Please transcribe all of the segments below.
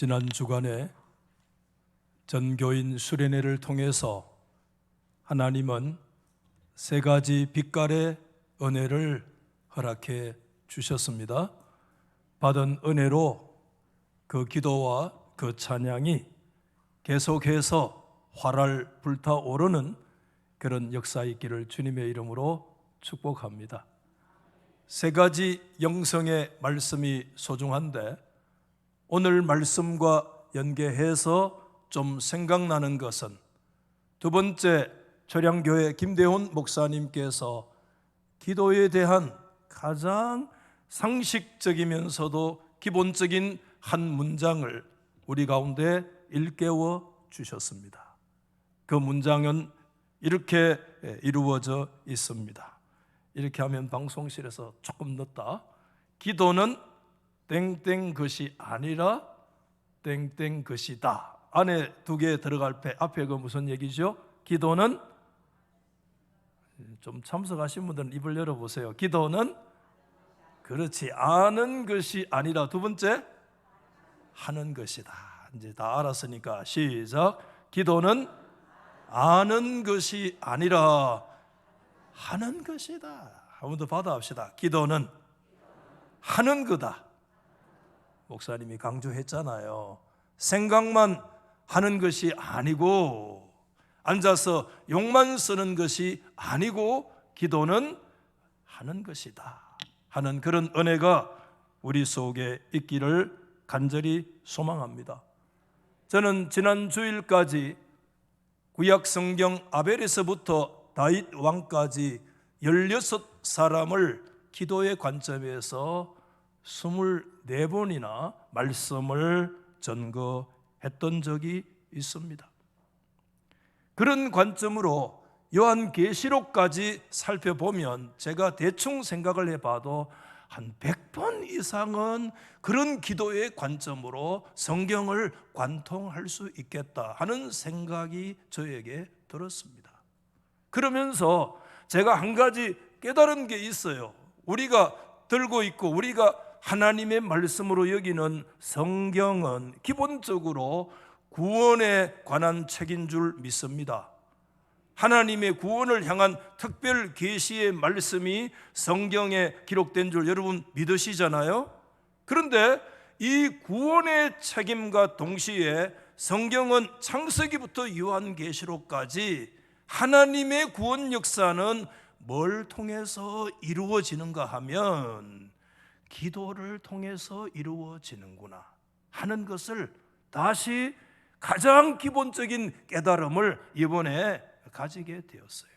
지난 주간에 전교인 수련회를 통해서 하나님은 세 가지 빛깔의 은혜를 허락해 주셨습니다. 받은 은혜로 그 기도와 그 찬양이 계속해서 활활 불타오르는 그런 역사 있기를 주님의 이름으로 축복합니다. 세 가지 영성의 말씀이 소중한데 오늘 말씀과 연계해서 좀 생각나는 것은 두 번째 초량교회 김대훈 목사님께서 기도에 대한 가장 상식적이면서도 기본적인 한 문장을 우리 가운데 일깨워 주셨습니다. 그 문장은 이렇게 이루어져 있습니다. 이렇게 하면 방송실에서 조금 늦다. 기도는 땡땡 것이 아니라 땡땡 것이다. 안에 두 개 들어갈 앞에 그 무슨 얘기죠? 기도는, 좀 참석하신 분들은 입을 열어보세요. 기도는 그렇지 아는 것이 아니라, 두 번째 하는 것이다. 이제 다 알았으니까 시작. 기도는 아는 것이 아니라 하는 것이다. 한 번 더 받아합시다. 기도는 하는 거다. 목사님이 강조했잖아요. 생각만 하는 것이 아니고, 앉아서 욕만 쓰는 것이 아니고, 기도는 하는 것이다 하는 그런 은혜가 우리 속에 있기를 간절히 소망합니다. 저는 지난 주일까지 구약 성경 아벨에서부터 다윗 왕까지 16사람을 기도의 관점에서 24번이나 말씀을 전거했던 적이 있습니다. 그런 관점으로 요한계시록까지 살펴보면 제가 대충 생각을 해봐도 한 100번 이상은 그런 기도의 관점으로 성경을 관통할 수 있겠다 하는 생각이 저에게 들었습니다. 그러면서 제가 한 가지 깨달은 게 있어요. 우리가 들고 있고 우리가 하나님의 말씀으로 여기는 성경은 기본적으로 구원에 관한 책인 줄 믿습니다. 하나님의 구원을 향한 특별 계시의 말씀이 성경에 기록된 줄 여러분 믿으시잖아요. 그런데 이 구원의 책임과 동시에 성경은 창세기부터 요한계시록까지 하나님의 구원 역사는 뭘 통해서 이루어지는가 하면 기도를 통해서 이루어지는구나 하는 것을 다시 가장 기본적인 깨달음을 이번에 가지게 되었어요.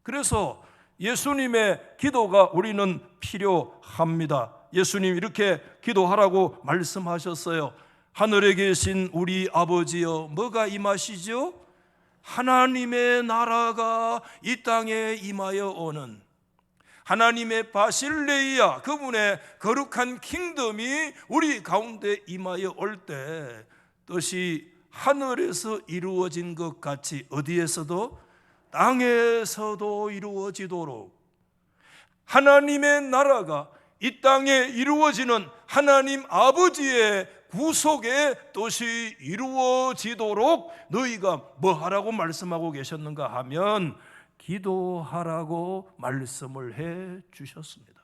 그래서 예수님의 기도가 우리는 필요합니다. 예수님 이렇게 기도하라고 말씀하셨어요. 하늘에 계신 우리 아버지여, 뭐가 임하시죠? 하나님의 나라가 이 땅에 임하여 오는, 하나님의 바실레이아, 그분의 거룩한 킹덤이 우리 가운데 임하여 올 때 뜻이 하늘에서 이루어진 것 같이 어디에서도 땅에서도 이루어지도록 하나님의 나라가 이 땅에 이루어지는 하나님 아버지의 구속의 뜻이 이루어지도록 너희가 뭐 하라고 말씀하고 계셨는가 하면 기도하라고 말씀을 해 주셨습니다.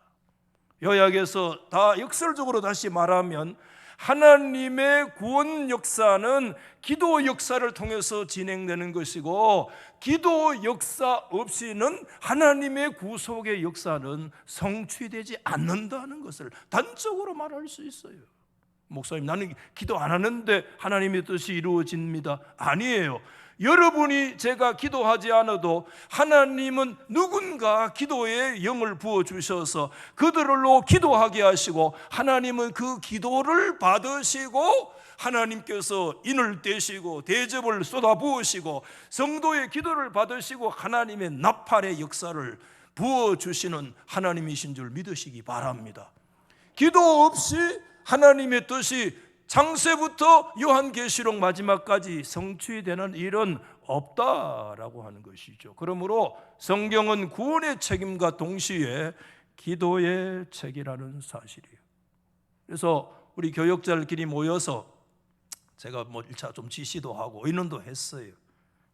요약해서 다 역설적으로 다시 말하면 하나님의 구원 역사는 기도 역사를 통해서 진행되는 것이고, 기도 역사 없이는 하나님의 구속의 역사는 성취되지 않는다는 것을 단적으로 말할 수 있어요. 목사님, 나는 기도 안 하는데 하나님의 뜻이 이루어집니다. 아니에요. 여러분이 제가 기도하지 않아도 하나님은 누군가 기도에 영을 부어주셔서 그들로 기도하게 하시고, 하나님은 그 기도를 받으시고 하나님께서 인을 떼시고 대접을 쏟아부으시고 성도의 기도를 받으시고 하나님의 나팔의 역사를 부어주시는 하나님이신 줄 믿으시기 바랍니다. 기도 없이 하나님의 뜻이 창세부터 요한계시록 마지막까지 성취되는 일은 없다라고 하는 것이죠. 그러므로 성경은 구원의 책임과 동시에 기도의 책이라는 사실이에요. 그래서 우리 교역자들끼리 모여서 제가 뭐 1차 좀 지시도 하고 의논도 했어요.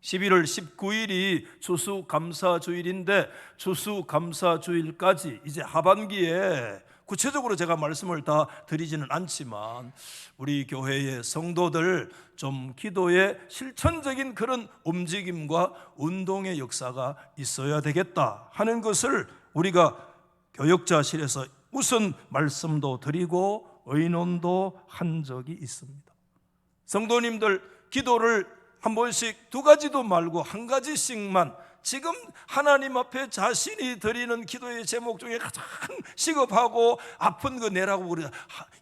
11월 19일이 추수감사주일인데 추수감사주일까지 이제 하반기에 구체적으로 제가 말씀을 다 드리지는 않지만 우리 교회의 성도들 좀 기도의 실천적인 그런 움직임과 운동의 역사가 있어야 되겠다 하는 것을 우리가 교역자실에서 우선 말씀도 드리고 의논도 한 적이 있습니다. 성도님들 기도를 한 번씩 두 가지도 말고 한 가지씩만 지금 하나님 앞에 자신이 드리는 기도의 제목 중에 가장 시급하고 아픈 거 내라고 그래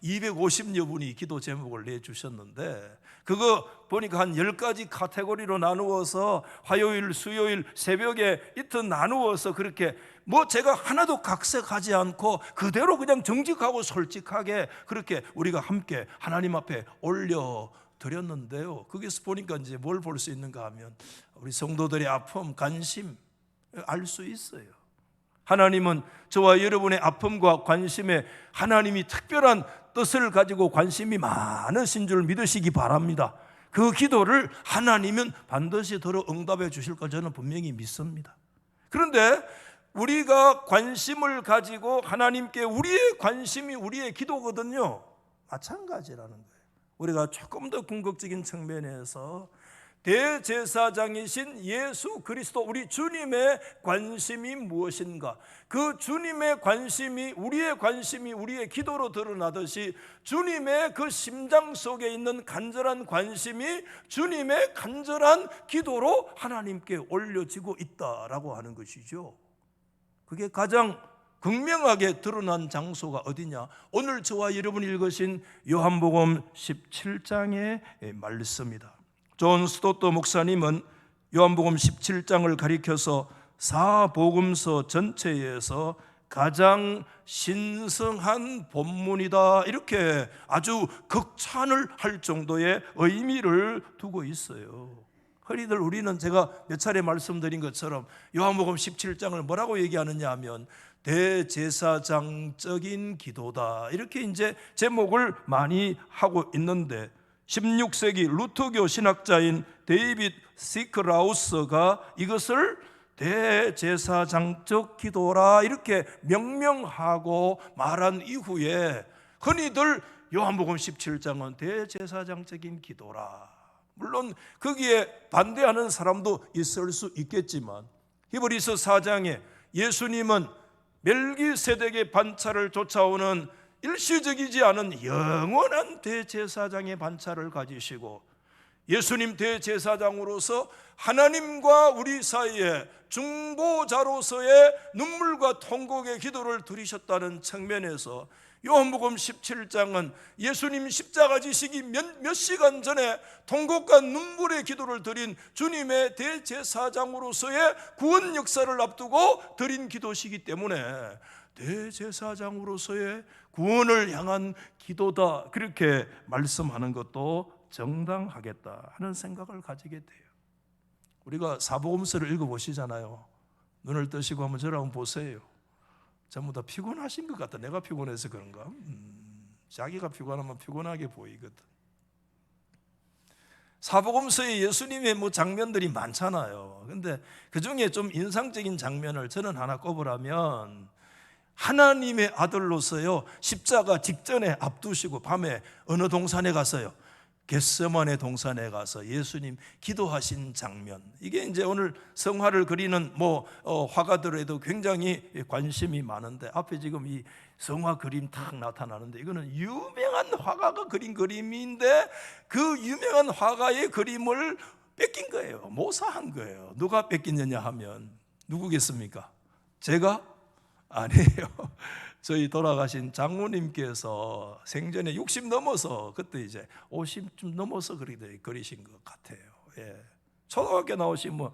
250여 분이 기도 제목을 내주셨는데 그거 보니까 한 10가지 카테고리로 나누어서 화요일, 수요일, 새벽에 이틀 나누어서 그렇게 뭐 제가 하나도 각색하지 않고 그대로 그냥 정직하고 솔직하게 그렇게 우리가 함께 하나님 앞에 올려 드렸는데요. 거기서 보니까 이제 뭘 볼 수 있는가 하면 우리 성도들의 아픔, 관심 알 수 있어요. 하나님은 저와 여러분의 아픔과 관심에 하나님이 특별한 뜻을 가지고 관심이 많으신 줄 믿으시기 바랍니다. 그 기도를 하나님은 반드시 들어 응답해 주실 걸 저는 분명히 믿습니다. 그런데 우리가 관심을 가지고 하나님께 우리의 관심이 우리의 기도거든요. 마찬가지라는 거예요. 우리가 조금 더 궁극적인 측면에서 대제사장이신 예수 그리스도 우리 주님의 관심이 무엇인가, 그 주님의 관심이 우리의 기도로 드러나듯이 주님의 그 심장 속에 있는 간절한 관심이 주님의 간절한 기도로 하나님께 올려지고 있다라고 하는 것이죠. 그게 가장 극명하게 드러난 장소가 어디냐? 오늘 저와 여러분이 읽으신 요한복음 17장의 말씀이다. 존 스토터 목사님은 요한복음 17장을 가리켜서 사복음서 전체에서 가장 신성한 본문이다 이렇게 아주 극찬을 할 정도의 의미를 두고 있어요. 흔히들 우리는 제가 몇 차례 말씀드린 것처럼 요한복음 17장을 뭐라고 얘기하느냐 하면 대제사장적인 기도다 이렇게 이제 제목을 많이 하고 있는데 16세기 루터교 신학자인 데이빗 시크라우스가 이것을 대제사장적 기도라 이렇게 명명하고 말한 이후에 흔히들 요한복음 17장은 대제사장적인 기도라, 물론 거기에 반대하는 사람도 있을 수 있겠지만 히브리서 4장에 예수님은 멜기세덱의 반차를 쫓아오는 일시적이지 않은 영원한 대제사장의 반차를 가지시고 예수님 대제사장으로서 하나님과 우리 사이에 중보자로서의 눈물과 통곡의 기도를 드리셨다는 측면에서 요한복음 17장은 예수님 십자가 지시기 몇 시간 전에 통곡과 눈물의 기도를 드린 주님의 대제사장으로서의 구원 역사를 앞두고 드린 기도시기 때문에 대제사장으로서의 구원을 향한 기도다 그렇게 말씀하는 것도 정당하겠다 하는 생각을 가지게 돼요. 우리가 사복음서를 읽어보시잖아요. 눈을 뜨시고 한번 저를 한번 보세요. 전부 다 피곤하신 것 같다. 내가 피곤해서 그런가? 자기가 피곤하면 피곤하게 보이거든. 사복음서에 예수님의 뭐 장면들이 많잖아요. 근데 그 중에 좀 인상적인 장면을 저는 하나 꼽으라면 하나님의 아들로서요 십자가 직전에 앞두시고 밤에 어느 동산에 갔어요? 겟세마네 동산에 가서 예수님 기도하신 장면. 이게 이제 오늘 성화를 그리는 화가들에도 굉장히 관심이 많은데 앞에 지금 이 성화 그림 딱 나타나는데 이거는 유명한 화가가 그린 그림인데 그 유명한 화가의 그림을 뺏긴 거예요. 모사한 거예요. 누가 뺏겼느냐 하면 누구겠습니까? 제가? 아니에요. 저희 돌아가신 장모님께서 생전에 60 넘어서 그때 이제 50쯤 넘어서 그리신 것 같아요. 예. 초등학교 나오신 뭐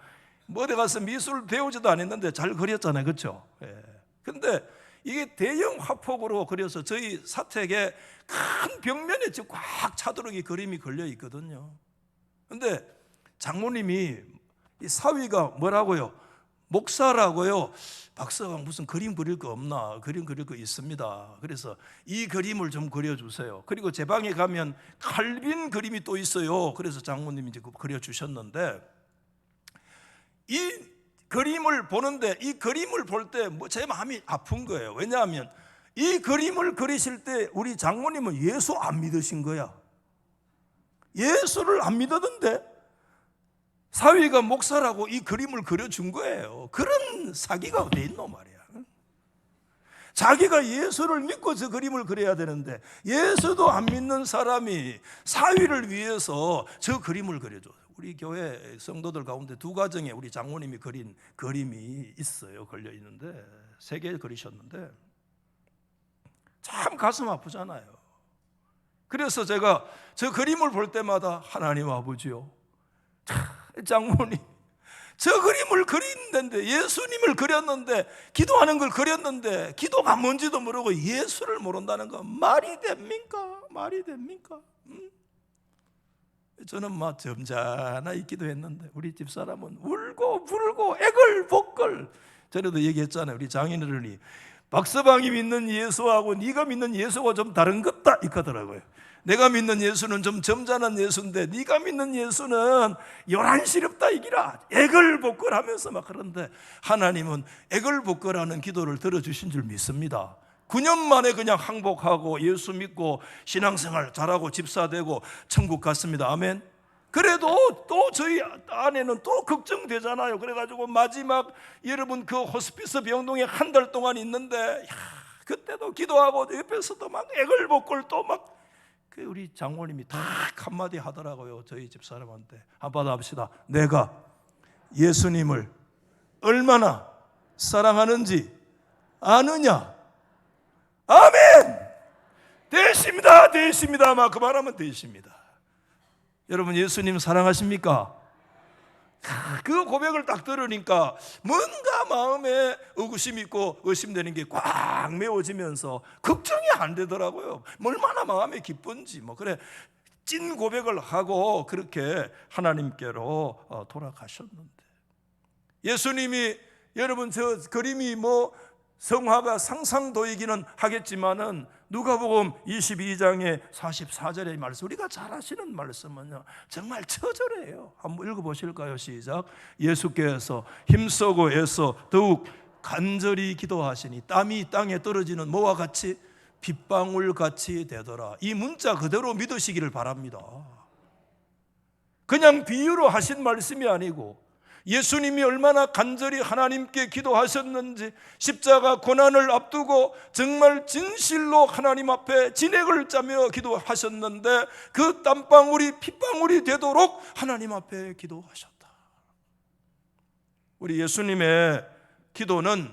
어디 가서 미술 배우지도 않았는데 잘 그렸잖아요, 그렇죠? 예. 근데 이게 대형 화폭으로 그려서 저희 사택에 큰 벽면에 지금 꽉 차도록 이 그림이 걸려 있거든요. 근데 장모님이 이 사위가 뭐라고요? 목사라고요. 박사가 무슨 그림 그릴 거 없나? 그림 그릴 거 있습니다. 그래서 이 그림을 좀 그려주세요. 그리고 제 방에 가면 칼빈 그림이 또 있어요. 그래서 장모님이 이제 그려주셨는데, 이 그림을 보는데, 이 그림을 볼 때 제 마음이 아픈 거예요. 왜냐하면 이 그림을 그리실 때 우리 장모님은 예수 안 믿으신 거야. 예수를 안 믿었는데 사위가 목사라고 이 그림을 그려준 거예요. 그런 사기가 어디 있노 말이야. 자기가 예수를 믿고 저 그림을 그려야 되는데 예수도 안 믿는 사람이 사위를 위해서 저 그림을 그려줘. 우리 교회 성도들 가운데 두 가정에 우리 장모님이 그린 그림이 있어요. 걸려 있는데 3개 그리셨는데 참 가슴 아프잖아요. 그래서 제가 저 그림을 볼 때마다 하나님 아버지요, 장모님 저 그림을 그리는데, 예수님을 그렸는데, 기도하는 걸 그렸는데 기도가 뭔지도 모르고 예수를 모른다는 건 말이 됩니까? 말이 됩니까? 저는 막 점잖아 기도했는데 우리 집사람은 울고 불고 애걸복걸. 전에도 얘기했잖아요. 우리 장인어른이 박서방이 믿는 예수하고 네가 믿는 예수가 좀 다른 것 같다 이거더라고요. 내가 믿는 예수는 좀 점잖은 예수인데 네가 믿는 예수는 요란스럽다 이기라, 애걸복걸하면서 막. 그런데 하나님은 애걸복걸하는 기도를 들어주신 줄 믿습니다. 9년 만에 그냥 항복하고 예수 믿고 신앙생활 잘하고 집사 되고 천국 갔습니다. 아멘. 그래도 또 저희 아내는 또 걱정되잖아요. 그래가지고 마지막 여러분 그 호스피스 병동에 한 달 동안 있는데, 그때도 기도하고 옆에서도 막 애걸복걸 또 막. 우리 장모님이 딱 한마디 하더라고요. 저희 집사람한테 한번 합시다. 내가 예수님을 얼마나 사랑하는지 아느냐? 아멘. 되십니다, 되십니다. 막 그 말하면 되십니다. 여러분 예수님 사랑하십니까? 그 고백을 딱 들으니까 뭔가 마음에 의구심이 있고 의심되는 게 꽉 메워지면서 걱정이 안 되더라고요. 얼마나 마음에 기쁜지. 그래 찐 고백을 하고 그렇게 하나님께로 돌아가셨는데, 예수님이 여러분 저 그림이 성화가 상상도이기는 하겠지만은 누가복음 22장의 44절의 말씀, 우리가 잘 아시는 말씀은요 정말 처절해요. 한번 읽어보실까요? 시작. 예수께서 힘쓰고 애써 더욱 간절히 기도하시니 땀이 땅에 떨어지는 뭐와 같이? 빗방울같이 되더라. 이 문자 그대로 믿으시기를 바랍니다. 그냥 비유로 하신 말씀이 아니고 예수님이 얼마나 간절히 하나님께 기도하셨는지, 십자가 고난을 앞두고 정말 진실로 하나님 앞에 진액을 짜며 기도하셨는데 그 땀방울이 핏방울이 되도록 하나님 앞에 기도하셨다. 우리 예수님의 기도는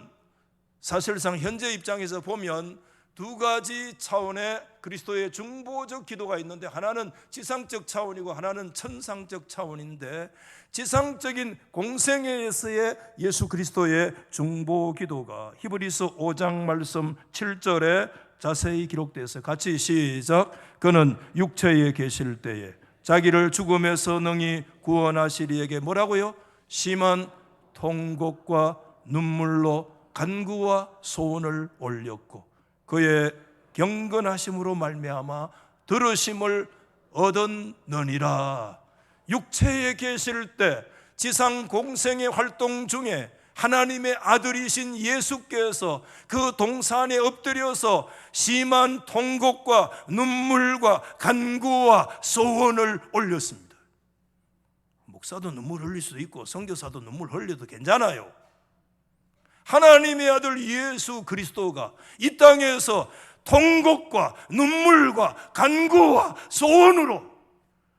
사실상 현재 입장에서 보면 두 가지 차원의 그리스도의 중보적 기도가 있는데, 하나는 지상적 차원이고 하나는 천상적 차원인데, 지상적인 공생애에서의 예수 그리스도의 중보 기도가 히브리서 5장 말씀 7절에 자세히 기록되어 있어요. 같이 시작. 그는 육체에 계실 때에 자기를 죽음에서 능히 구원하시리에게 뭐라고요? 심한 통곡과 눈물로 간구와 소원을 올렸고 그의 경건하심으로 말미암아 들으심을 얻었느니라. 육체에 계실 때 지상 공생의 활동 중에 하나님의 아들이신 예수께서 그 동산에 엎드려서 심한 통곡과 눈물과 간구와 소원을 올렸습니다. 목사도 눈물 흘릴 수도 있고 선교사도 눈물 흘려도 괜찮아요. 하나님의 아들 예수 그리스도가 이 땅에서 통곡과 눈물과 간구와 소원으로,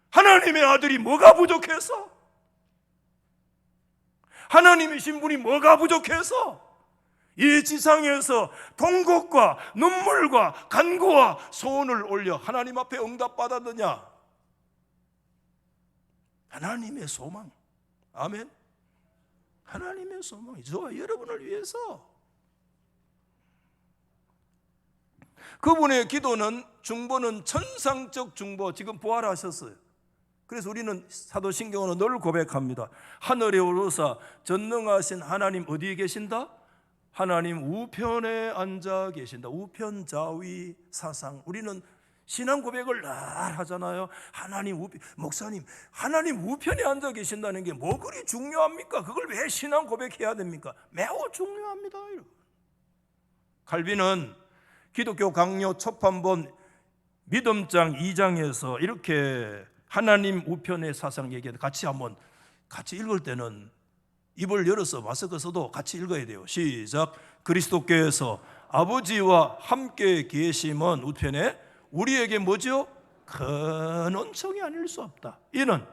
하나님의 아들이 뭐가 부족해서? 하나님이신 분이 뭐가 부족해서 이 지상에서 통곡과 눈물과 간구와 소원을 올려 하나님 앞에 응답받았느냐? 하나님의 소망. 아멘. 하나님의 소망이 저와 여러분을 위해서. 그분의 기도는 중보는 천상적 중보, 지금 부활하셨어요. 그래서 우리는 사도신경으로 늘 고백합니다. 하늘에 오르사 전능하신 하나님 어디에 계신다? 하나님 우편에 앉아 계신다. 우편좌위 사상. 우리는 신앙 고백을 늘 하잖아요. 하나님 우편, 목사님 하나님 우편에 앉아 계신다는 게 뭐 그리 중요합니까? 그걸 왜 신앙 고백해야 됩니까? 매우 중요합니다. 칼빈은 기독교 강요 초판본 믿음장 2장에서 이렇게 하나님 우편의 사상 얘기해요. 같이 읽을 때는 입을 열어서 마스크 써도 같이 읽어야 돼요. 시작. 그리스도께서 아버지와 함께 계심은 우편에 우리에게 뭐죠? 큰 은총이 아닐 수 없다. 이는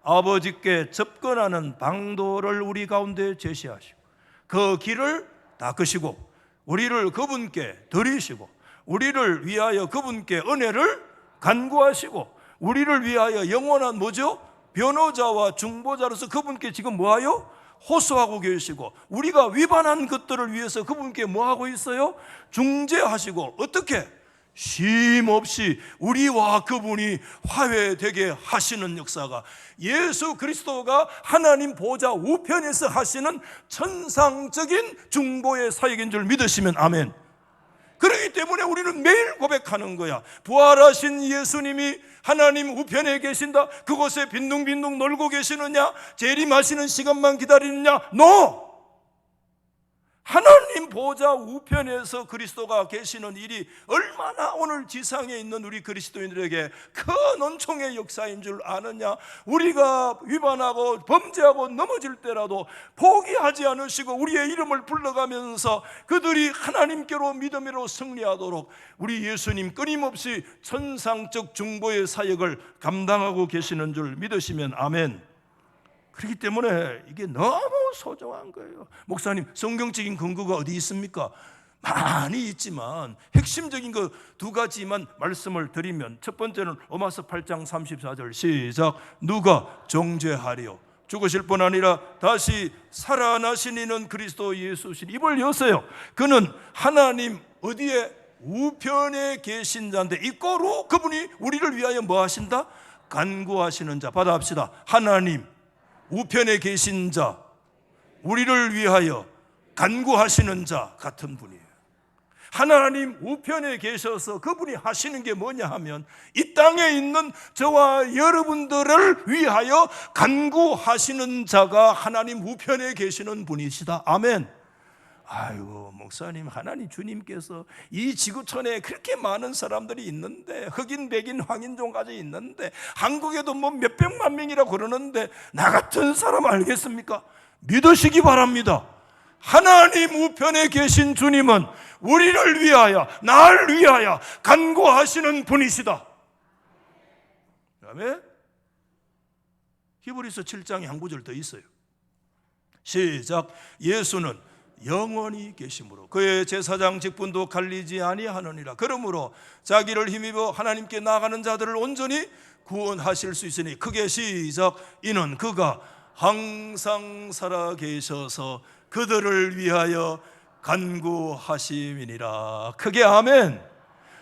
아버지께 접근하는 방도를 우리 가운데 제시하시고 그 길을 닦으시고 우리를 그분께 드리시고 우리를 위하여 그분께 은혜를 간구하시고 우리를 위하여 영원한 뭐죠? 변호자와 중보자로서 그분께 지금 뭐하여? 호소하고 계시고 우리가 위반한 것들을 위해서 그분께 뭐하고 있어요? 중재하시고 어떻게? 쉼없이 우리와 그분이 화해되게 하시는 역사가 예수 그리스도가 하나님 보좌 우편에서 하시는 천상적인 중보의 사역인 줄 믿으시면 아멘. 그렇기 때문에 우리는 매일 고백하는 거야. 부활하신 예수님이 하나님 우편에 계신다. 그곳에 빈둥빈둥 놀고 계시느냐? 재림하시는 시간만 기다리느냐? No! 하나님 보좌 우편에서 그리스도가 계시는 일이 얼마나 오늘 지상에 있는 우리 그리스도인들에게 큰 은총의 역사인 줄 아느냐? 우리가 위반하고 범죄하고 넘어질 때라도 포기하지 않으시고 우리의 이름을 불러가면서 그들이 하나님께로 믿음으로 승리하도록 우리 예수님 끊임없이 천상적 중보의 사역을 감당하고 계시는 줄 믿으시면 아멘. 그렇기 때문에 이게 너무 소중한 거예요. 목사님, 성경적인 근거가 어디 있습니까? 많이 있지만 핵심적인 거 두 가지만 말씀을 드리면, 첫 번째는 로마서 8장 34절 시작. 누가 정죄하리요? 죽으실 뿐 아니라 다시 살아나신 이는 그리스도 예수시니. 입을 여세요. 그는 하나님 어디에? 우편에 계신 자인데 이꼬로 그분이 우리를 위하여 뭐 하신다? 간구하시는 자. 받아합시다. 하나님 우편에 계신 자, 우리를 위하여 간구하시는 자 같은 분이에요. 하나님 우편에 계셔서 그분이 하시는 게 뭐냐 하면 이 땅에 있는 저와 여러분들을 위하여 간구하시는 자가 하나님 우편에 계시는 분이시다. 아멘. 아이고 목사님, 하나님 주님께서 이 지구촌에 그렇게 많은 사람들이 있는데, 흑인 백인 황인종까지 있는데, 한국에도 뭐 몇백만 명이라고 그러는데 나 같은 사람 알겠습니까? 믿으시기 바랍니다. 하나님 우편에 계신 주님은 우리를 위하여, 나를 위하여 간구하시는 분이시다. 그다음에 히브리서 7장에 한 구절 더 있어요. 시작. 예수는 영원히 계심으로 그의 제사장 직분도 갈리지 아니하느니라. 그러므로 자기를 힘입어 하나님께 나아가는 자들을 온전히 구원하실 수 있으니, 크게 시작. 이는 그가 항상 살아 계셔서 그들을 위하여 간구하심이니라. 크게 아멘.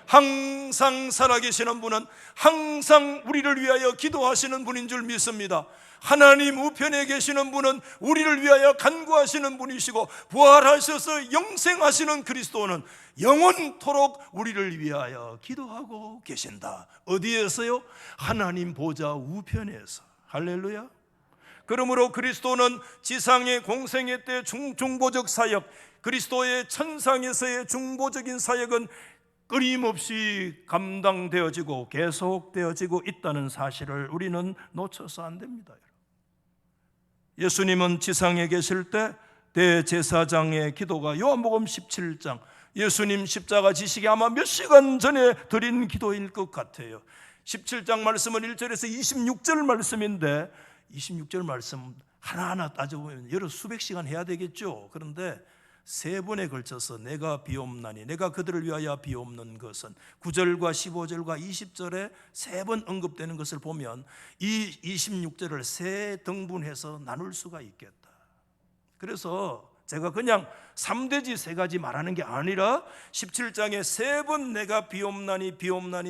항상 살아계시는 분은 항상 우리를 위하여 기도하시는 분인 줄 믿습니다. 하나님 우편에 계시는 분은 우리를 위하여 간구하시는 분이시고, 부활하셔서 영생하시는 그리스도는 영원토록 우리를 위하여 기도하고 계신다. 어디에서요? 하나님 보좌 우편에서. 할렐루야. 그러므로 그리스도는 지상의 공생애 때 중보적 사역, 그리스도의 천상에서의 중보적인 사역은 끊임없이 감당되어지고 계속되어지고 있다는 사실을 우리는 놓쳐서 안 됩니다. 예수님은 지상에 계실 때 대제사장의 기도가 요한복음 17장, 예수님 십자가 지시기 아마 몇 시간 전에 드린 기도일 것 같아요. 17장 말씀은 1절에서 26절 말씀인데, 26절 말씀 하나하나 따져보면 여러 수백 시간 해야 되겠죠. 그런데 세 번에 걸쳐서 내가 비옵나니, 내가 그들을 위하여 비옵는 것은 9절과 15절과 20절에 세 번 언급되는 것을 보면 이 26절을 세 등분해서 나눌 수가 있겠다. 그래서 제가 그냥 3대지 3가지 말하는 게 아니라 17장에 3번 내가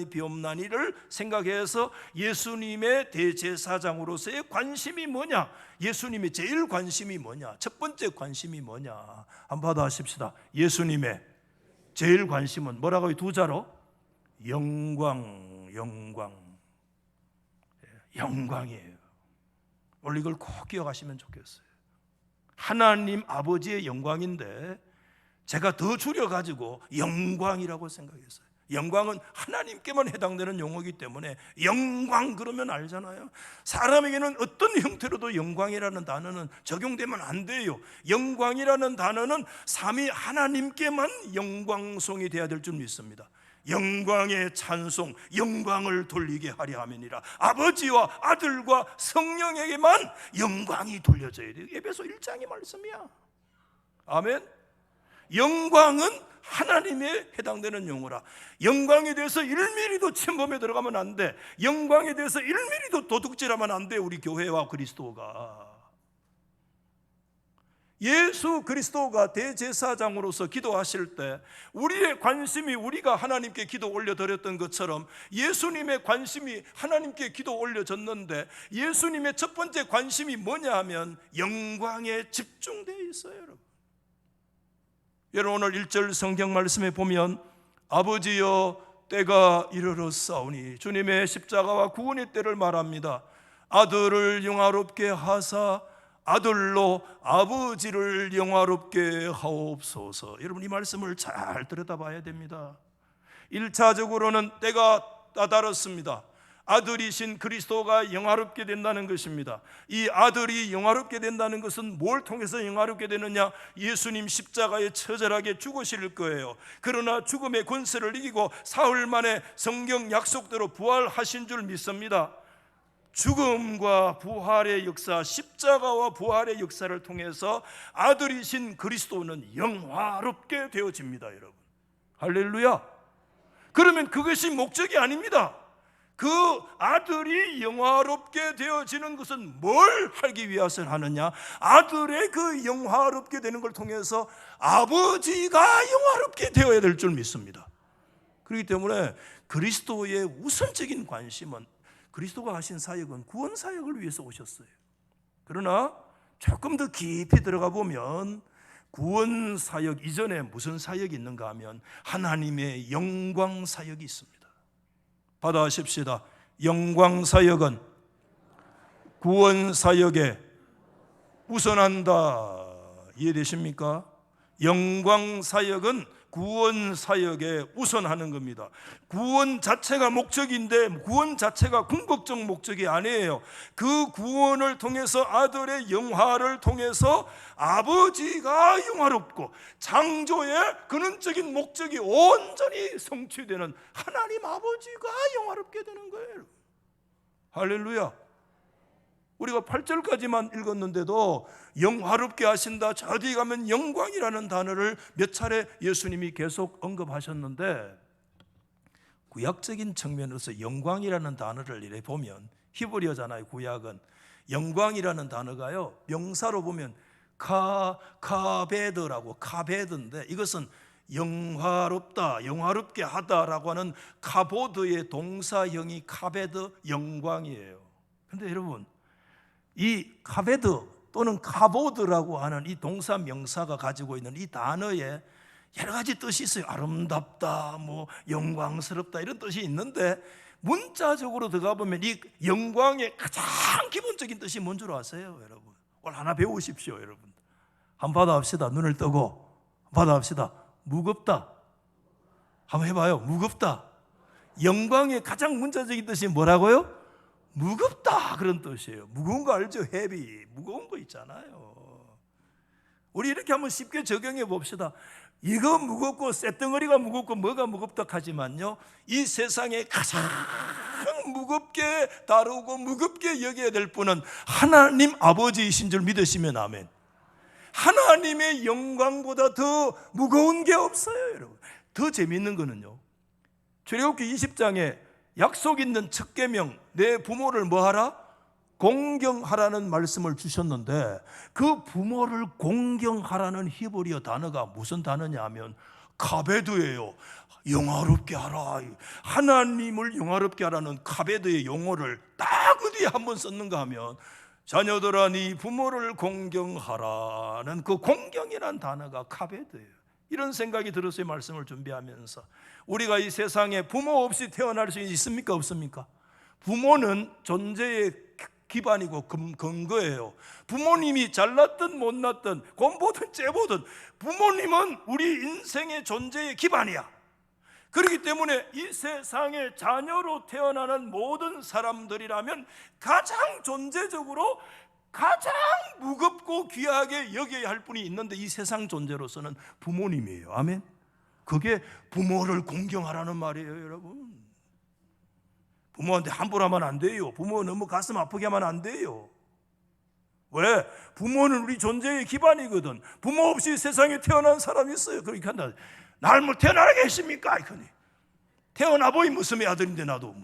비옵나니를 생각해서 예수님의 대제사장으로서의 관심이 뭐냐, 예수님의 제일 관심이 뭐냐, 첫 번째 관심이 뭐냐 한번 받아하십시다. 예수님의 제일 관심은 뭐라고요? 2자로 영광이에요. 오늘 이걸 꼭 기억하시면 좋겠어요. 하나님 아버지의 영광인데 제가 더 줄여가지고 영광이라고 생각했어요. 영광은 하나님께만 해당되는 용어이기 때문에 영광 그러면 알잖아요. 사람에게는 어떤 형태로도 영광이라는 단어는 적용되면 안 돼요. 영광이라는 단어는 삼위 하나님께만 영광송이 돼야 될 줄 믿습니다. 영광의 찬송, 영광을 돌리게 하려 함이니라. 아버지와 아들과 성령에게만 영광이 돌려져야 돼요. 에베소 1장의 말씀이야. 아멘. 영광은 하나님에 해당되는 용어라. 영광에 대해서 1mm도 침범에 들어가면 안 돼. 영광에 대해서 1mm도 도둑질하면 안 돼. 우리 교회와 그리스도가. 예수 그리스도가 대제사장으로서 기도하실 때 우리의 관심이 우리가 하나님께 기도 올려드렸던 것처럼 예수님의 관심이 하나님께 기도 올려졌는데 예수님의 첫 번째 관심이 뭐냐 하면 영광에 집중되어 있어요. 여러분 오늘 1절 성경 말씀에 보면 아버지여 때가 이르렀사오니, 주님의 십자가와 구원의 때를 말합니다. 아들을 영화롭게 하사 아들로 아버지를 영화롭게 하옵소서. 여러분 이 말씀을 잘 들여다봐야 됩니다. 1차적으로는 때가 다다랐습니다. 아들이신 그리스도가 영화롭게 된다는 것입니다. 이 아들이 영화롭게 된다는 것은 뭘 통해서 영화롭게 되느냐? 예수님 십자가에 처절하게 죽으실 거예요. 그러나 죽음의 권세를 이기고 사흘 만에 성경 약속대로 부활하신 줄 믿습니다. 죽음과 부활의 역사, 십자가와 부활의 역사를 통해서 아들이신 그리스도는 영화롭게 되어집니다. 여러분 할렐루야. 그러면 그것이 목적이 아닙니다. 그 아들이 영화롭게 되어지는 것은 뭘 하기 위해서 하느냐? 아들의 그 영화롭게 되는 걸 통해서 아버지가 영화롭게 되어야 될 줄 믿습니다. 그렇기 때문에 그리스도의 우선적인 관심은, 그리스도가 하신 사역은 구원 사역을 위해서 오셨어요. 그러나 조금 더 깊이 들어가 보면 구원 사역 이전에 무슨 사역이 있는가 하면 하나님의 영광 사역이 있습니다. 받아하십시다. 영광 사역은 구원 사역에 우선한다. 이해되십니까? 영광 사역은 구원 사역에 우선하는 겁니다. 구원 자체가 목적인데 구원 자체가 궁극적 목적이 아니에요. 그 구원을 통해서 아들의 영화를 통해서 아버지가 영화롭고 창조의 근원적인 목적이 온전히 성취되는 하나님 아버지가 영화롭게 되는 거예요. 할렐루야. 우리가 8절까지만 읽었는데도 영화롭게 하신다, 저 뒤에 가면 영광이라는 단어를 몇 차례 예수님이 계속 언급하셨는데, 구약적인 측면에서 영광이라는 단어를 이래 보면, 히브리어잖아요. 구약은 영광이라는 단어가요 명사로 보면 카베드라고, 카베드인데 이것은 영화롭다, 영화롭게 하다라고 하는 카보드의 동사형이 카베드, 영광이에요. 그런데 여러분 이 카베드 또는 카보드라고 하는 이 동사 명사가 가지고 있는 이 단어에 여러 가지 뜻이 있어요. 아름답다, 뭐 영광스럽다 이런 뜻이 있는데 문자적으로 들어가 보면 이 영광의 가장 기본적인 뜻이 뭔 줄 아세요? 여러분 오늘 하나 배우십시오. 여러분 한번 받아합시다. 눈을 뜨고 받아합시다. 무겁다. 한번 해봐요. 무겁다. 영광의 가장 문자적인 뜻이 뭐라고요? 무겁다 그런 뜻이에요. 무거운 거 알죠? 헤비, 무거운 거 있잖아요. 우리 이렇게 한번 쉽게 적용해 봅시다. 이거 무겁고 쇳덩어리가 무겁고 뭐가 무겁다 하지만요, 이 세상에 가장 무겁게 다루고 무겁게 여겨야 될 분은 하나님 아버지이신 줄 믿으시면 아멘. 하나님의 영광보다 더 무거운 게 없어요. 여러분 더 재미있는 거는요, 출애굽기 20장에 약속 있는 첫 계명, 내 부모를 뭐하라? 공경하라는 말씀을 주셨는데 그 부모를 공경하라는 히브리어 단어가 무슨 단어냐 하면 카베드예요. 영화롭게 하라. 하나님을 영화롭게 하라는 카베드의 용어를 딱 어디에 한번 썼는가 하면 자녀들아 네 부모를 공경하라는 그 공경이란 단어가 카베드예요. 이런 생각이 들어서 이 말씀을 준비하면서 우리가 이 세상에 부모 없이 태어날 수 있습니까? 없습니까? 부모는 존재의 기반이고 근거예요. 부모님이 잘났든 못났든 곰보든 째보든 부모님은 우리 인생의 존재의 기반이야. 그렇기 때문에 이 세상에 자녀로 태어나는 모든 사람들이라면 가장 존재적으로 가장 무겁고 귀하게 여겨야 할 분이 있는데 이 세상 존재로서는 부모님이에요. 아멘. 그게 부모를 공경하라는 말이에요, 여러분. 부모한테 함부로 하면 안 돼요. 부모 너무 가슴 아프게 하면 안 돼요. 왜? 부모는 우리 존재의 기반이거든. 부모 없이 세상에 태어난 사람이 있어요. 그러니까 날 뭐 태어나게 했습니까? 태어나보이 무슨 아들인데 나도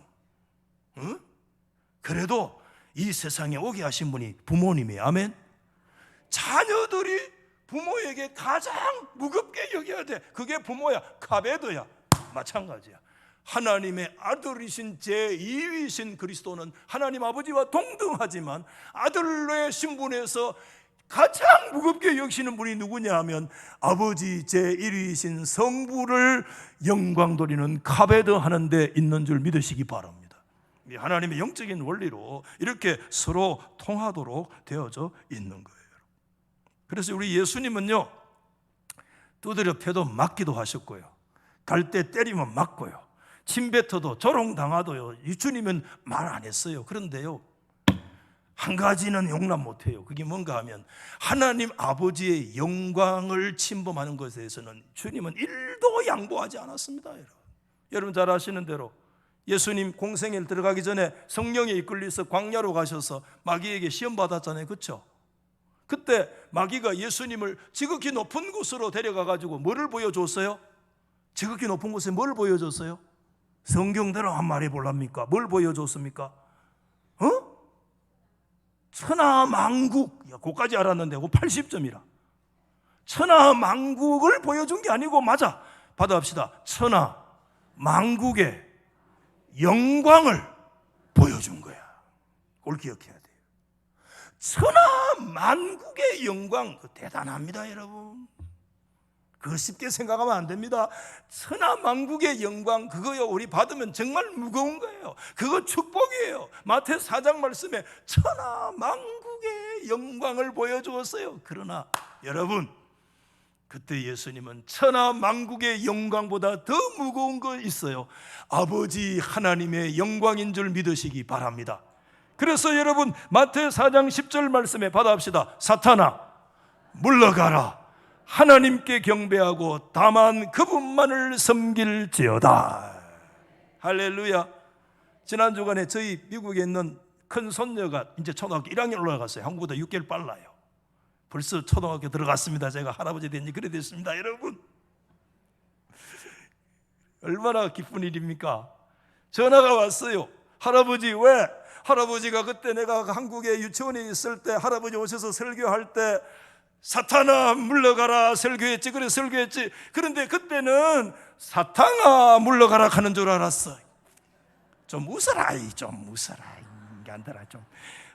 응? 그래도 이 세상에 오게 하신 분이 부모님이에요. 아멘. 자녀들이 부모에게 가장 무겁게 여겨야 돼. 그게 부모야. 카베도야. 마찬가지야. 하나님의 아들이신 제2위신 그리스도는 하나님 아버지와 동등하지만 아들로의 신분에서 가장 무겁게 여기시는 분이 누구냐 하면 아버지 제1위신 성부를 영광 돌리는 카베드 하는 데 있는 줄 믿으시기 바랍니다. 하나님의 영적인 원리로 이렇게 서로 통하도록 되어져 있는 거예요. 그래서 우리 예수님은요, 두드려 패도 맞기도 하셨고요, 갈 때 때리면 맞고요, 침뱉어도 조롱당하도요, 주님은 말 안 했어요. 그런데요, 한 가지는 용납 못해요. 그게 뭔가 하면 하나님 아버지의 영광을 침범하는 것에 대해서는 주님은 1도 양보하지 않았습니다. 여러분 잘 아시는 대로 예수님 공생애를 들어가기 전에 성령에 이끌려서 광야로 가셔서 마귀에게 시험 받았잖아요. 그렇죠? 그때 마귀가 예수님을 지극히 높은 곳으로 데려가 가지고 뭐를 보여줬어요? 지극히 높은 곳에 뭘 보여줬어요? 성경대로 한 말해 볼랍니까? 뭘 보여줬습니까? 천하만국, 그거까지 알았는데 그거 80점이라. 천하만국을 보여준 게 아니고, 맞아, 받아갑시다. 천하만국의 영광을 보여준 거야. 그걸 기억해야 돼요. 천하만국의 영광, 대단합니다, 여러분. 그거 쉽게 생각하면 안 됩니다. 천하만국의 영광, 그거요, 우리 받으면 정말 무거운 거예요. 그거 축복이에요. 마태 4장 말씀에 천하만국의 영광을 보여주었어요. 그러나 여러분, 그때 예수님은 천하만국의 영광보다 더 무거운 거 있어요. 아버지 하나님의 영광인 줄 믿으시기 바랍니다. 그래서 여러분, 마태 4장 10절 말씀에 받아갑시다. 사탄아 물러가라. 하나님께 경배하고 다만 그분만을 섬길지어다. 할렐루야. 지난 주간에 저희 미국에 있는 큰 손녀가 이제 초등학교 1학년 올라갔어요. 한국보다 6개월 빨라요. 벌써 초등학교 들어갔습니다. 제가 할아버지 된 지 그래 됐습니다. 여러분, 얼마나 기쁜 일입니까? 전화가 왔어요. 할아버지, 왜? 할아버지가 그때 내가 한국에 유치원에 있을 때 할아버지 오셔서 설교할 때 사탄아 물러가라 설교했지. 그래 설교했지. 그런데 그때는 사탄아 물러가라 하는 줄 알았어. 좀 웃어라, 좀 웃어라. 인간들아, 좀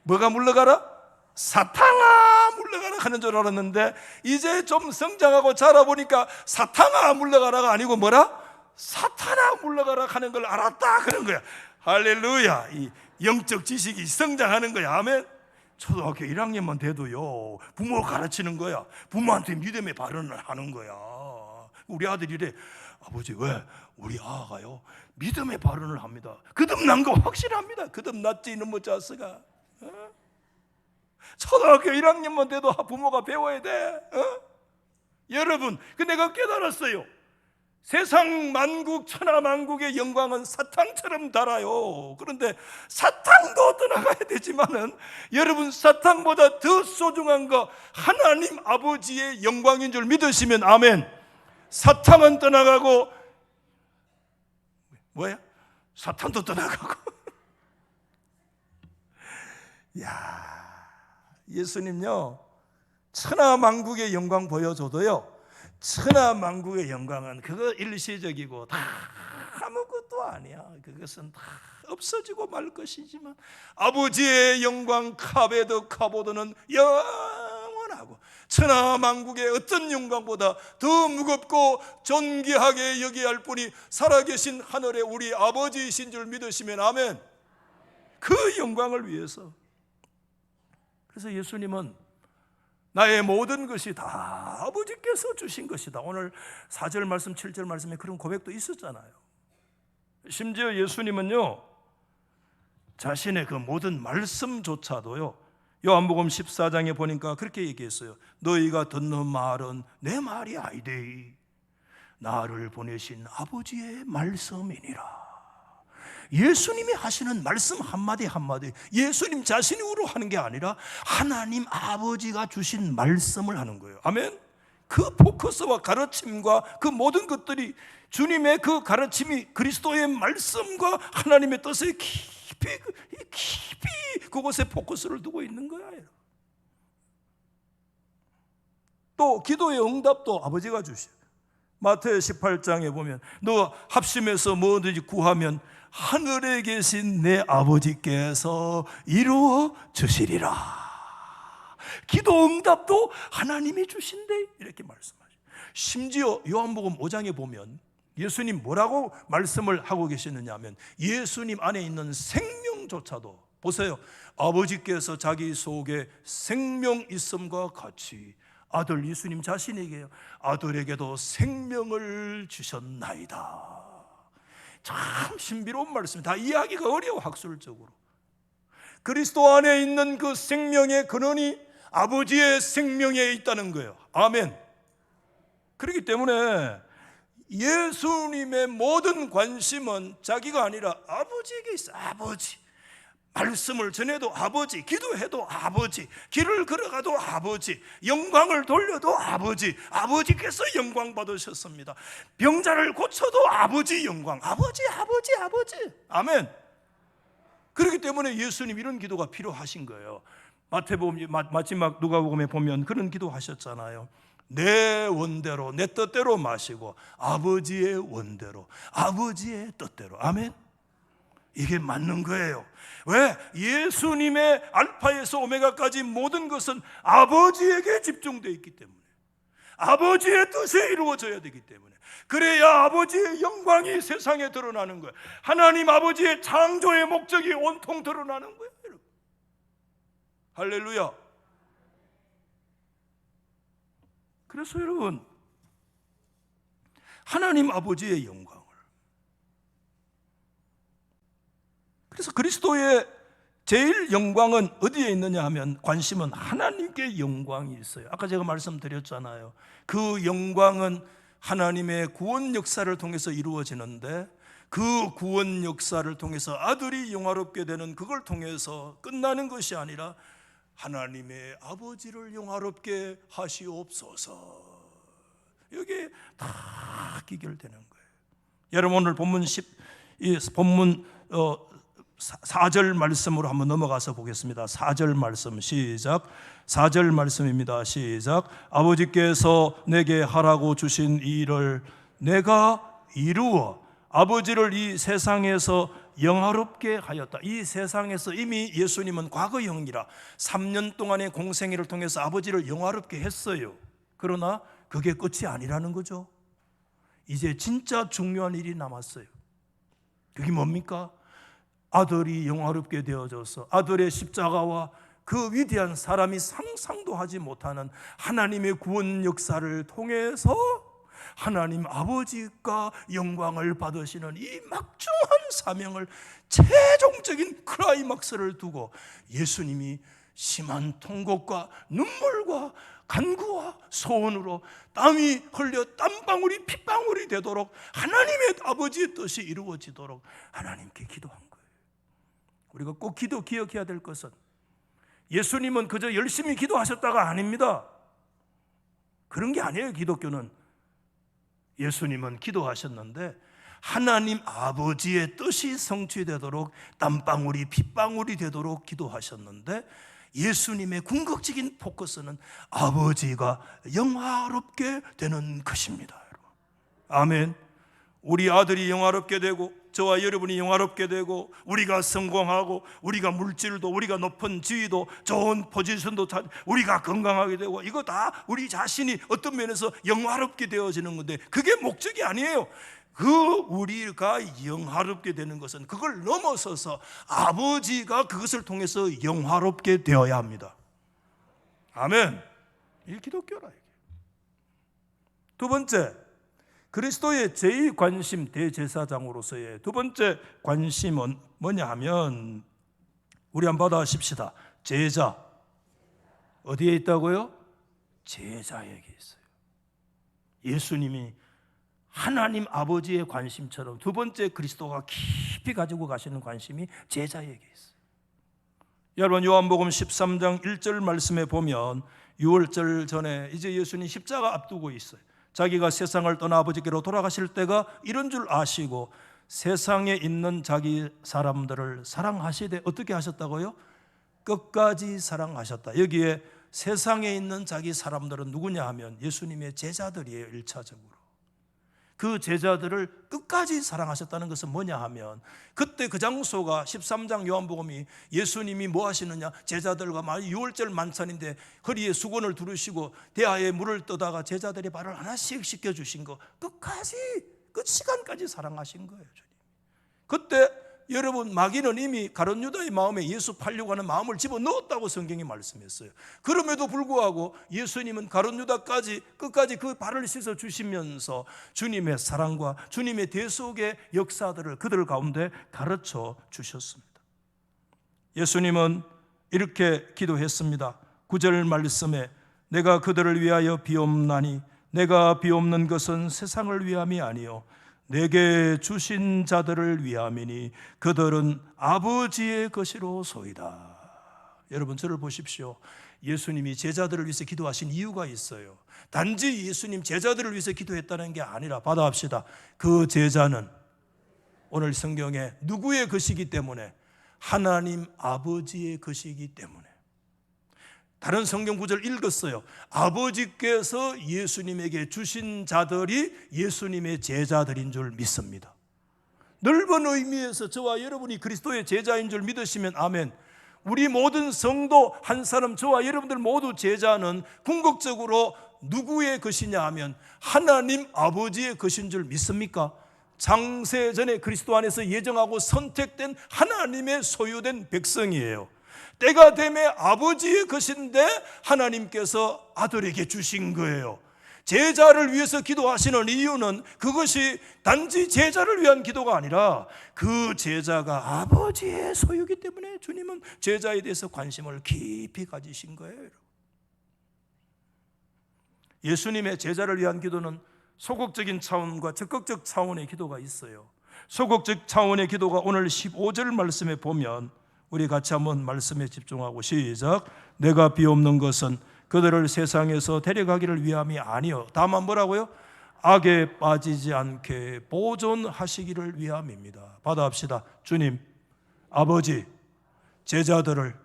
뭐가 물러가라? 사탄아 물러가라 하는 줄 알았는데 이제 좀 성장하고 자라보니까 사탄아 물러가라가 아니고 뭐라? 사탄아 물러가라 하는 걸 알았다 그런 거야. 할렐루야. 이 영적 지식이 성장하는 거야. 아멘. 초등학교 1학년만 돼도요, 부모 가르치는 거야. 부모한테 믿음의 발언을 하는 거야. 우리 아들이 이래. 아버지, 왜? 우리 아가요 믿음의 발언을 합니다. 거듭난 거 확실합니다. 거듭났지 이놈의 자식아. 초등학교 1학년만 돼도 부모가 배워야 돼. 여러분, 그 내가 깨달았어요. 세상 만국 천하만국의 영광은 사탕처럼 달아요. 그런데 사탕도 떠나가야 되지만은 여러분, 사탕보다 더 소중한 거 하나님 아버지의 영광인 줄 믿으시면 아멘. 사탕은 떠나가고 뭐야? 사탄도 떠나가고 야, 예수님요, 천하만국의 영광 보여줘도요, 천하만국의 영광은 그거 일시적이고 다 아무것도 아니야. 그것은 다 없어지고 말 것이지만 아버지의 영광 카베드 카보드는 영원하고 천하만국의 어떤 영광보다 더 무겁고 존귀하게 여겨야 할 분이 살아계신 하늘의 우리 아버지이신 줄 믿으시면 아멘. 그 영광을 위해서. 그래서 예수님은 나의 모든 것이 다 아버지께서 주신 것이다. 오늘 4절 말씀 7절 말씀에 그런 고백도 있었잖아요. 심지어 예수님은요, 자신의 그 모든 말씀조차도요, 요한복음 14장에 보니까 그렇게 얘기했어요. 너희가 듣는 말은 내 말이 아니되 나를 보내신 아버지의 말씀이니라. 예수님이 하시는 말씀 한마디 한마디 예수님 자신이 우러하는 게 아니라 하나님 아버지가 주신 말씀을 하는 거예요. 아멘. 그 포커스와 가르침과 그 모든 것들이 주님의 그 가르침이 그리스도의 말씀과 하나님의 뜻에 깊이 그곳에 포커스를 두고 있는 거예요. 또 기도의 응답도 아버지가 주셔요. 마태의 18장에 보면 너 합심해서 뭐든지 구하면 하늘에 계신 내 아버지께서 이루어 주시리라. 기도 응답도 하나님이 주신대, 이렇게 말씀하죠. 심지어 요한복음 5장에 보면 예수님 뭐라고 말씀을 하고 계시느냐 하면 예수님 안에 있는 생명조차도 보세요. 아버지께서 자기 속에 생명 있음과 같이 아들 예수님 자신에게요, 아들에게도 생명을 주셨나이다. 참 신비로운 말씀입니다. 다 이해하기가 어려워, 학술적으로. 그리스도 안에 있는 그 생명의 근원이 아버지의 생명에 있다는 거예요. 아멘. 그렇기 때문에 예수님의 모든 관심은 자기가 아니라 아버지에게 있어요. 아버지. 말씀을 전해도 아버지, 기도해도 아버지, 길을 걸어가도 아버지, 영광을 돌려도 아버지, 아버지께서 영광 받으셨습니다. 병자를 고쳐도 아버지 영광, 아버지, 아버지, 아버지. 아멘. 그렇기 때문에 예수님 이런 기도가 필요하신 거예요. 마태복음 마지막 누가복음에 보면 그런 기도하셨잖아요. 내 원대로, 내 뜻대로 마시고 아버지의 원대로, 아버지의 뜻대로. 아멘. 이게 맞는 거예요. 왜? 예수님의 알파에서 오메가까지 모든 것은 아버지에게 집중되어 있기 때문에, 아버지의 뜻이 이루어져야 되기 때문에, 그래야 아버지의 영광이 세상에 드러나는 거예요. 하나님 아버지의 창조의 목적이 온통 드러나는 거예요, 여러분. 할렐루야. 그래서 여러분, 하나님 아버지의 영광, 그래서 그리스도의 제일 영광은 어디에 있느냐 하면 관심은 하나님께 영광이 있어요. 아까 제가 말씀드렸잖아요. 그 영광은 하나님의 구원 역사를 통해서 이루어지는데 그 구원 역사를 통해서 아들이 영화롭게 되는 그걸 통해서 끝나는 것이 아니라 하나님의 아버지를 영화롭게 하시옵소서. 여기에 다 기결되는 거예요. 여러분 오늘 본문 4절 말씀으로 한번 넘어가서 보겠습니다. 4절 말씀 시작. 4절 말씀입니다. 시작. 아버지께서 내게 하라고 주신 이 일을 내가 이루어 아버지를 이 세상에서 영화롭게 하였다. 이 세상에서 이미 예수님은 과거형이라 3년 동안의 공생애를 통해서 아버지를 영화롭게 했어요. 그러나 그게 끝이 아니라는 거죠. 이제 진짜 중요한 일이 남았어요. 그게 뭡니까? 아들이 영화롭게 되어져서 아들의 십자가와 그 위대한 사람이 상상도 하지 못하는 하나님의 구원 역사를 통해서 하나님 아버지가 영광을 받으시는 이 막중한 사명을, 최종적인 클라이막스를 두고 예수님이 심한 통곡과 눈물과 간구와 소원으로 땀이 흘려 땀방울이 핏방울이 되도록 하나님의 아버지의 뜻이 이루어지도록 하나님께 기도한 거예요. 우리가 꼭 기억해야 될 것은 예수님은 그저 열심히 기도하셨다가 아닙니다. 그런 게 아니에요. 기독교는 예수님은 기도하셨는데 하나님 아버지의 뜻이 성취되도록 땀방울이 핏방울이 되도록 기도하셨는데, 예수님의 궁극적인 포커스는 아버지가 영화롭게 되는 것입니다. 여러분. 아멘. 우리 아들이 영화롭게 되고 저와 여러분이 영화롭게 되고 우리가 성공하고 우리가 물질도, 우리가 높은 지위도, 좋은 포지션도, 우리가 건강하게 되고, 이거 다 우리 자신이 어떤 면에서 영화롭게 되어지는 건데, 그게 목적이 아니에요. 우리가 영화롭게 되는 것은 그걸 넘어서서 아버지가 그것을 통해서 영화롭게 되어야 합니다. 아멘. 이게 기독교라. 이게. 두 번째, 그리스도의 제2관심 대제사장으로서의 두 번째 관심은 뭐냐 하면, 우리 한번 받아십시다. 제자 어디에 있다고요? 제자에게 있어요. 예수님이 하나님 아버지의 관심처럼 두 번째 그리스도가 깊이 가지고 가시는 관심이 제자에게 있어요. 여러분, 요한복음 13장 1절 말씀에 보면, 유월절 전에 이제 예수님 십자가 앞두고 있어요. 자기가 세상을 떠나 아버지께로 돌아가실 때가 이런 줄 아시고 세상에 있는 자기 사람들을 사랑하시되 어떻게 하셨다고요? 끝까지 사랑하셨다. 여기에 세상에 있는 자기 사람들은 누구냐 하면 예수님의 제자들이에요. 1차적으로 그 제자들을 끝까지 사랑하셨다는 것은 뭐냐 하면, 그때 그 장소가 13장 요한복음이 예수님이 뭐 하시느냐, 제자들과 유월절 만찬인데 허리에 수건을 두르시고 대하에 물을 떠다가 제자들의 발을 하나씩 씻겨주신 거, 끝까지 끝 시간까지 사랑하신 거예요. 주님. 그때 여러분, 마귀는 이미 가룟 유다의 마음에 예수 팔려고 하는 마음을 집어넣었다고 성경이 말씀했어요. 그럼에도 불구하고 예수님은 가룟 유다까지 끝까지 그 발을 씻어 주시면서 주님의 사랑과 주님의 대속의 역사들을 그들 가운데 가르쳐 주셨습니다. 예수님은 이렇게 기도했습니다. 9절 말씀에, 내가 그들을 위하여 비옵나니 내가 비옵는 것은 세상을 위함이 아니요 내게 주신 자들을 위함이니 그들은 아버지의 것이로소이다. 여러분, 저를 보십시오. 예수님이 제자들을 위해서 기도하신 이유가 있어요. 단지 예수님 제자들을 위해서 기도했다는 게 아니라, 받아합시다. 그 제자는 오늘 성경에 누구의 것이기 때문에? 하나님 아버지의 것이기 때문에. 다른 성경 구절 읽었어요. 아버지께서 예수님에게 주신 자들이 예수님의 제자들인 줄 믿습니다. 넓은 의미에서 저와 여러분이 그리스도의 제자인 줄 믿으시면 아멘. 우리 모든 성도 한 사람, 저와 여러분들 모두 제자는 궁극적으로 누구의 것이냐 하면 하나님 아버지의 것인 줄 믿습니까? 창세전에 그리스도 안에서 예정하고 선택된 하나님의 소유된 백성이에요. 때가 되매 아버지의 것인데 하나님께서 아들에게 주신 거예요. 제자를 위해서 기도하시는 이유는 그것이 단지 제자를 위한 기도가 아니라 그 제자가 아버지의 소유이기 때문에 주님은 제자에 대해서 관심을 깊이 가지신 거예요. 예수님의 제자를 위한 기도는 소극적인 차원과 적극적 차원의 기도가 있어요. 소극적 차원의 기도가 오늘 15절 말씀에 보면, 우리 같이 한번 말씀에 집중하고 시작. 내가 비옵는 것은 그들을 세상에서 데려가기를 위함이 아니요 다만 뭐라고요? 악에 빠지지 않게 보존하시기를 위함입니다. 받아합시다. 주님, 아버지, 제자들을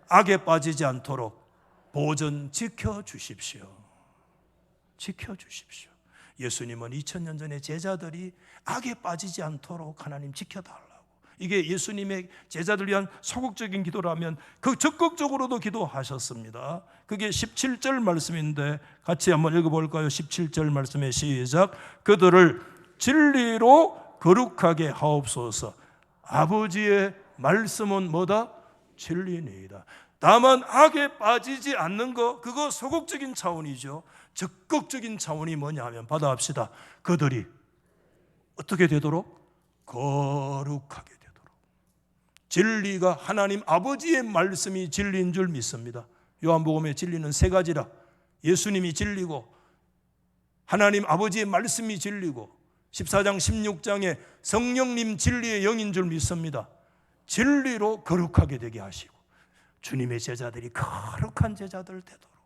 악에 빠지지 않도록 보존 지켜주십시오. 지켜주십시오. 예수님은 2000년 전에 제자들이 악에 빠지지 않도록 하나님 지켜달라고, 이게 예수님의 제자들 위한 소극적인 기도라면 그 적극적으로도 기도하셨습니다. 그게 17절 말씀인데 같이 한번 읽어볼까요? 17절 말씀에 시작. 그들을 진리로 거룩하게 하옵소서. 아버지의 말씀은 뭐다? 진리니이다. 다만 악에 빠지지 않는 거, 그거 소극적인 차원이죠. 적극적인 차원이 뭐냐 하면, 받아합시다. 그들이 어떻게 되도록? 거룩하게 되도록. 진리가 하나님 아버지의 말씀이 진리인 줄 믿습니다. 요한복음의 진리는 세 가지라. 예수님이 진리고, 하나님 아버지의 말씀이 진리고, 14장 16장에 성령님 진리의 영인 줄 믿습니다. 진리로 거룩하게 되게 하시고, 주님의 제자들이 거룩한 제자들 되도록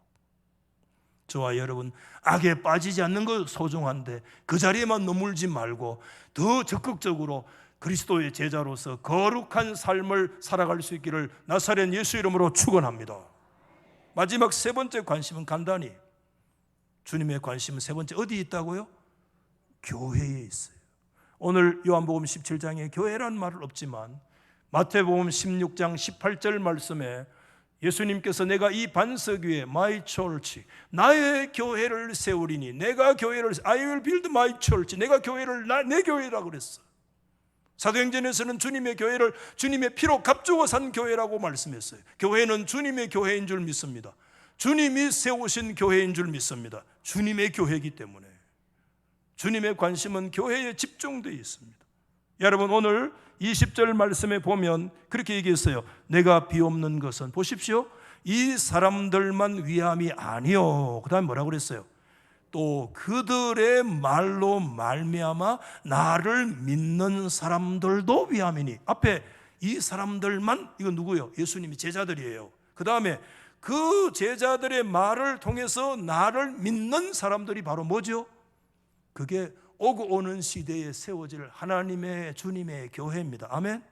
저와 여러분, 악에 빠지지 않는 것 소중한데 그 자리에만 머물지 말고 더 적극적으로 그리스도의 제자로서 거룩한 삶을 살아갈 수 있기를 나사렛 예수 이름으로 축원합니다. 마지막 세 번째 관심은 간단히, 주님의 관심은 세 번째 어디에 있다고요? 교회에 있어요. 오늘 요한복음 17장에 교회란 말은 없지만 마태복음 16장 18절 말씀에 예수님께서 내가 이 반석 위에 my church, 나의 교회를 세우리니, 내가 교회를 I will build my church, 내가 교회를 내 교회라고 그랬어. 사도행전에서는 주님의 교회를 주님의 피로 값주고 산 교회라고 말씀했어요. 교회는 주님의 교회인 줄 믿습니다. 주님이 세우신 교회인 줄 믿습니다. 주님의 교회이기 때문에 주님의 관심은 교회에 집중되어 있습니다. 여러분, 오늘 20절 말씀에 보면 그렇게 얘기했어요. 내가 비옵는 것은, 보십시오, 이 사람들만 위함이 아니요, 그 다음에 뭐라고 그랬어요? 또 그들의 말로 말미암아 나를 믿는 사람들도 위함이니. 앞에 이 사람들만, 이건 누구예요? 예수님이 제자들이에요. 그 다음에 그 제자들의 말을 통해서 나를 믿는 사람들이 바로 뭐죠? 그게 오고 오는 시대에 세워질 하나님의 주님의 교회입니다. 아멘.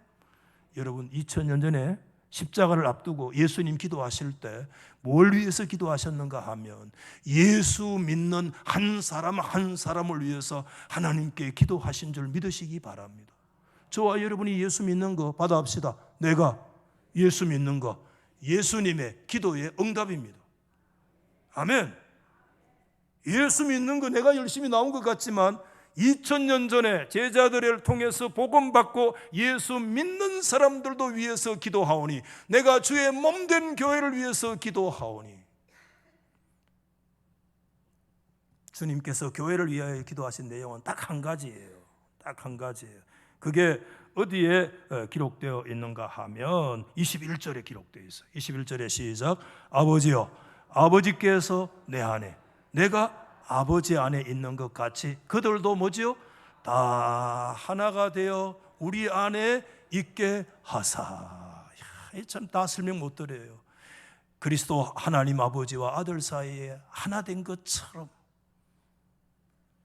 여러분, 2000년 전에 십자가를 앞두고 예수님 기도하실 때 뭘 위해서 기도하셨는가 하면 예수 믿는 한 사람 한 사람을 위해서 하나님께 기도하신 줄 믿으시기 바랍니다. 저와 여러분이 예수 믿는 거 받아합시다. 내가 예수 믿는 거 예수님의 기도의 응답입니다. 아멘. 예수 믿는 거 내가 열심히 나온 것 같지만 2000년 전에 제자들을 통해서 복음받고 예수 믿는 사람들도 위해서 기도하오니, 내가 주의 몸된 교회를 위해서 기도하오니. 주님께서 교회를 위하여 기도하신 내용은 딱 한 가지예요. 딱 한 가지예요. 그게 어디에 기록되어 있는가 하면 21절에 기록되어 있어요. 21절에 시작. 아버지여, 아버지께서 내 안에, 내가 아버지 안에 있는 것 같이 그들도 뭐지요? 다 하나가 되어 우리 안에 있게 하사. 참 다 설명 못 드려요. 그리스도 하나님 아버지와 아들 사이에 하나 된 것처럼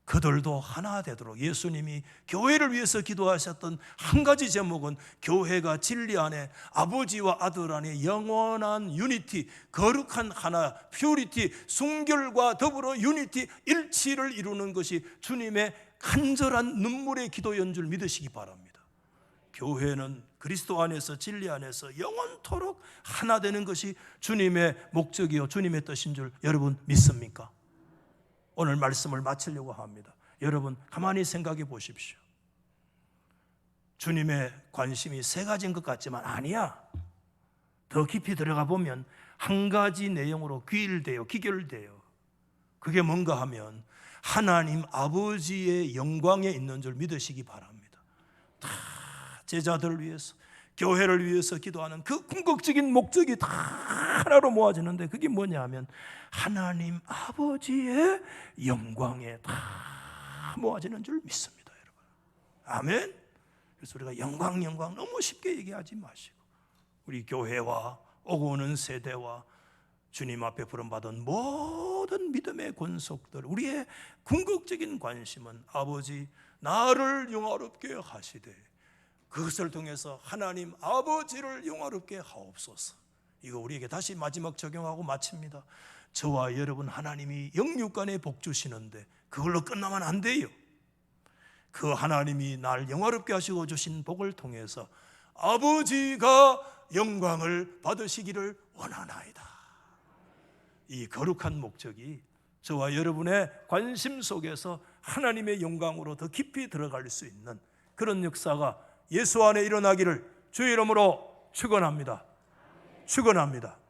그들도 하나 되도록 예수님이 교회를 위해서 기도하셨던 한 가지 제목은 교회가 진리 안에 아버지와 아들 안에 영원한 유니티, 거룩한 하나, 퓨리티, 순결과 더불어 유니티, 일치를 이루는 것이 주님의 간절한 눈물의 기도인 줄 믿으시기 바랍니다. 교회는 그리스도 안에서 진리 안에서 영원토록 하나 되는 것이 주님의 목적이요 주님의 뜻인 줄 여러분 믿습니까? 오늘 말씀을 마치려고 합니다. 여러분 가만히 생각해 보십시오. 주님의 관심이 세 가지인 것 같지만 아니야. 더 깊이 들어가 보면 한 가지 내용으로 귀결돼요. 그게 뭔가 하면 하나님 아버지의 영광에 있는 줄 믿으시기 바랍니다. 다 제자들을 위해서, 교회를 위해서 기도하는 그 궁극적인 목적이 다 하나로 모아지는데 그게 뭐냐 하면 하나님 아버지의 영광에 다 모아지는 줄 믿습니다, 여러분. 아멘. 그래서 우리가 영광 너무 쉽게 얘기하지 마시고 우리 교회와 오고 오는 세대와 주님 앞에 부름받은 모든 믿음의 권속들, 우리의 궁극적인 관심은 아버지 나를 영화롭게 하시되 그것을 통해서 하나님 아버지를 영화롭게 하옵소서. 이거 우리에게 다시 마지막 적용하고 마칩니다. 저와 여러분 하나님이 영육간에 복 주시는데 그걸로 끝나면 안 돼요. 그 하나님이 날 영화롭게 하시고 주신 복을 통해서 아버지가 영광을 받으시기를 원하나이다. 이 거룩한 목적이 저와 여러분의 관심 속에서 하나님의 영광으로 더 깊이 들어갈 수 있는 그런 역사가 예수 안에 일어나기를 주의 이름으로 축원합니다. 축원합니다.